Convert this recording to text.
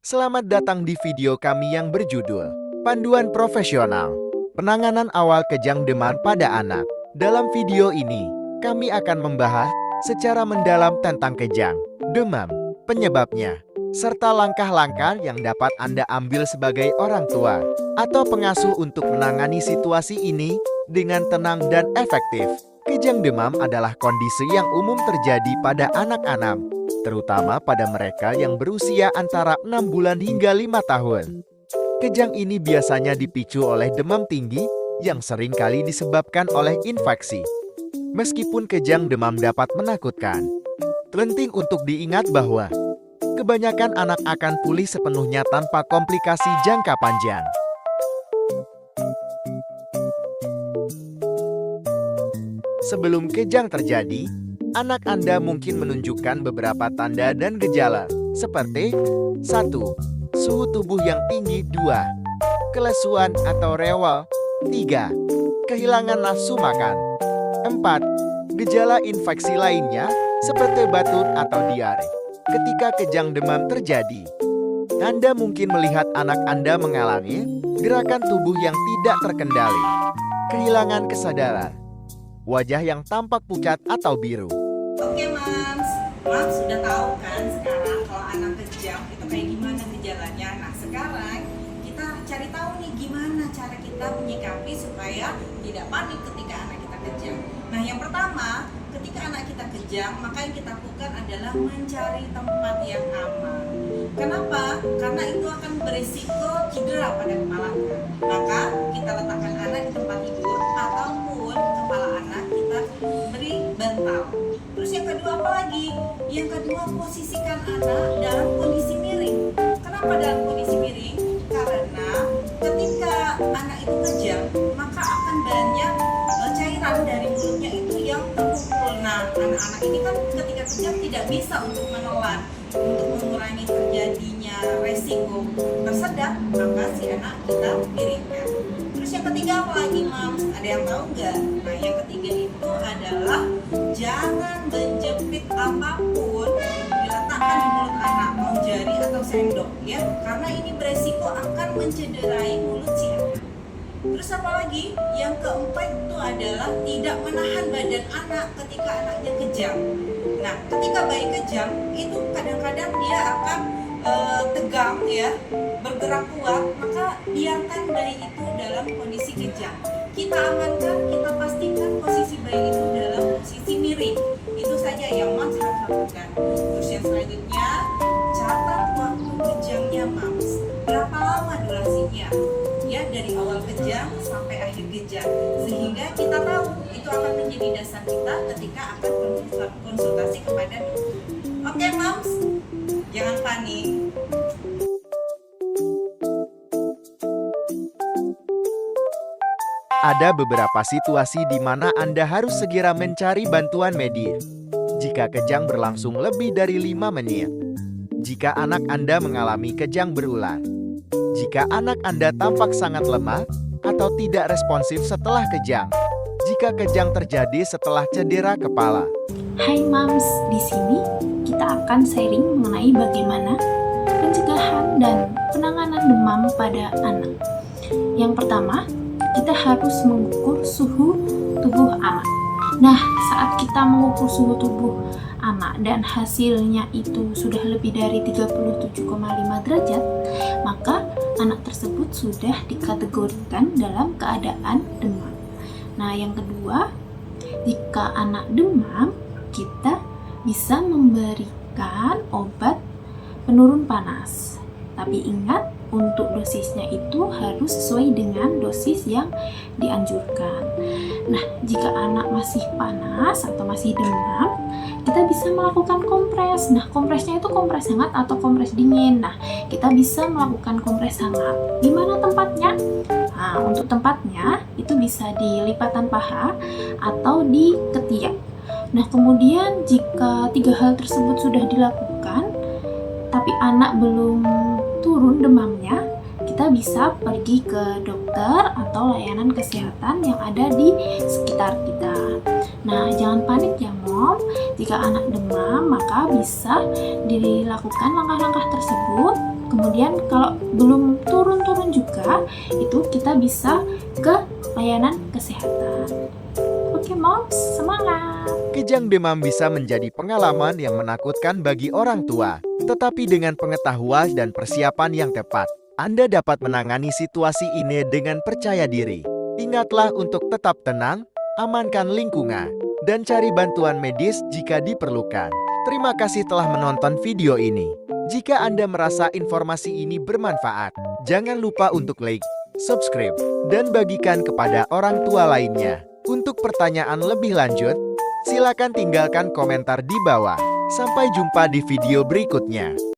Selamat datang di video kami yang berjudul Panduan Profesional Penanganan Awal Kejang Demam pada Anak. Dalam video ini, kami akan membahas secara mendalam tentang kejang, demam, penyebabnya, serta langkah-langkah yang dapat Anda ambil sebagai orang tua atau pengasuh untuk menangani situasi ini dengan tenang dan efektif. Kejang demam adalah kondisi yang umum terjadi pada anak-anak, terutama pada mereka yang berusia antara 6 bulan hingga 5 tahun. Kejang ini biasanya dipicu oleh demam tinggi yang sering kali disebabkan oleh infeksi. Meskipun kejang demam dapat menakutkan, penting untuk diingat bahwa kebanyakan anak akan pulih sepenuhnya tanpa komplikasi jangka panjang. Sebelum kejang terjadi, anak Anda mungkin menunjukkan beberapa tanda dan gejala, seperti 1. Suhu tubuh yang tinggi. 2. Kelesuan atau rewel. 3. Kehilangan nafsu makan. 4. Gejala infeksi lainnya, seperti batuk atau diare. Ketika kejang demam terjadi, Anda mungkin melihat anak Anda mengalami gerakan tubuh yang tidak terkendali, kehilangan kesadaran, wajah yang tampak pucat atau biru. Oke, Mams sudah tahu kan sekarang kalau anak kejang itu kayak gimana gejalanya. Nah, sekarang kita cari tahu nih gimana cara kita menyikapi supaya tidak panik ketika anak kita kejang. Nah, yang pertama, ketika anak kita kejang, maka yang kita lakukan adalah mencari tempat yang aman. Kenapa? Karena itu akan berisiko cedera pada kepalanya. Maka kita letakkan anak di tempat tidur ataupun kepala anak kita beri bantal. Terus yang kedua apa lagi? Yang kedua, posisikan anak dalam kondisi miring. Kenapa dalam kondisi miring? Karena ketika anak itu kejang, maka akan banyak cairan dari mulutnya itu yang terkumpul. Nah, anak-anak ini kan ketika kejang tidak bisa untuk menelan, untuk mengurangi terjadinya resiko tersedak, maka si anak kita miringkan. Terus yang ketiga apa lagi, Mams? Ada yang tahu nggak? Nah, yang ketiga itu adalah jangan menjepit apapun diletakkan di mulut anak, mau jari atau sendok, ya, karena ini beresiko akan mencederai mulut si anak. Terus apa lagi? Yang keempat itu adalah tidak menahan badan anak ketika anaknya kejang. Nah, ketika bayi kejang itu kadang-kadang dia akan tegang, ya, bergerak kuat, maka biarkan bayi itu dalam kondisi kejang. Kita amankan, kita pastikan posisi bayi itu dalam posisi miring. Itu saja yang Mams harus lakukan. Terus yang selanjutnya, catat waktu kejangnya, Mams. Berapa lama durasinya? Ya, dari awal kejang sampai akhir kejang, sehingga kita tahu itu akan menjadi dasar kita ketika akan konsultasi kepada dokter. Oke, Mams, jangan panik. Ada beberapa situasi di mana Anda harus segera mencari bantuan medis. Jika kejang berlangsung lebih dari 5 menit. Jika anak Anda mengalami kejang berulang. Jika anak Anda tampak sangat lemah atau tidak responsif setelah kejang. Jika kejang terjadi setelah cedera kepala. Hai Mams, di sini kita akan sharing mengenai bagaimana pencegahan dan penanganan demam pada anak. Yang pertama, kita harus mengukur suhu tubuh anak. Nah, saat kita mengukur suhu tubuh anak dan hasilnya itu sudah lebih dari 37,5 derajat, maka anak tersebut sudah dikategorikan dalam keadaan demam. Nah, yang kedua, jika anak demam, kita bisa memberikan obat penurun panas. Tapi ingat, untuk dosisnya itu harus sesuai dengan dosis yang dianjurkan. Nah, jika anak masih panas atau masih demam, kita bisa melakukan kompres. Nah, kompresnya itu kompres hangat atau kompres dingin. Nah, kita bisa melakukan kompres hangat. Di mana tempatnya? Nah, untuk tempatnya itu bisa di lipatan paha atau di ketiak. Nah, kemudian jika 3 hal tersebut sudah dilakukan, tapi anak belum turun demamnya, kita bisa pergi ke dokter atau layanan kesehatan yang ada di sekitar kita. Nah, jangan panik ya Mom, jika anak demam maka bisa dilakukan langkah-langkah tersebut Kemudian kalau belum turun-turun juga, itu kita bisa ke layanan kesehatan. Oke moms, semangat! Kejang demam bisa menjadi pengalaman yang menakutkan bagi orang tua. Tetapi dengan pengetahuan dan persiapan yang tepat, Anda dapat menangani situasi ini dengan percaya diri. Ingatlah untuk tetap tenang, amankan lingkungan, dan cari bantuan medis jika diperlukan. Terima kasih telah menonton video ini. Jika Anda merasa informasi ini bermanfaat, jangan lupa untuk like, subscribe, dan bagikan kepada orang tua lainnya. Untuk pertanyaan lebih lanjut, silakan tinggalkan komentar di bawah. Sampai jumpa di video berikutnya.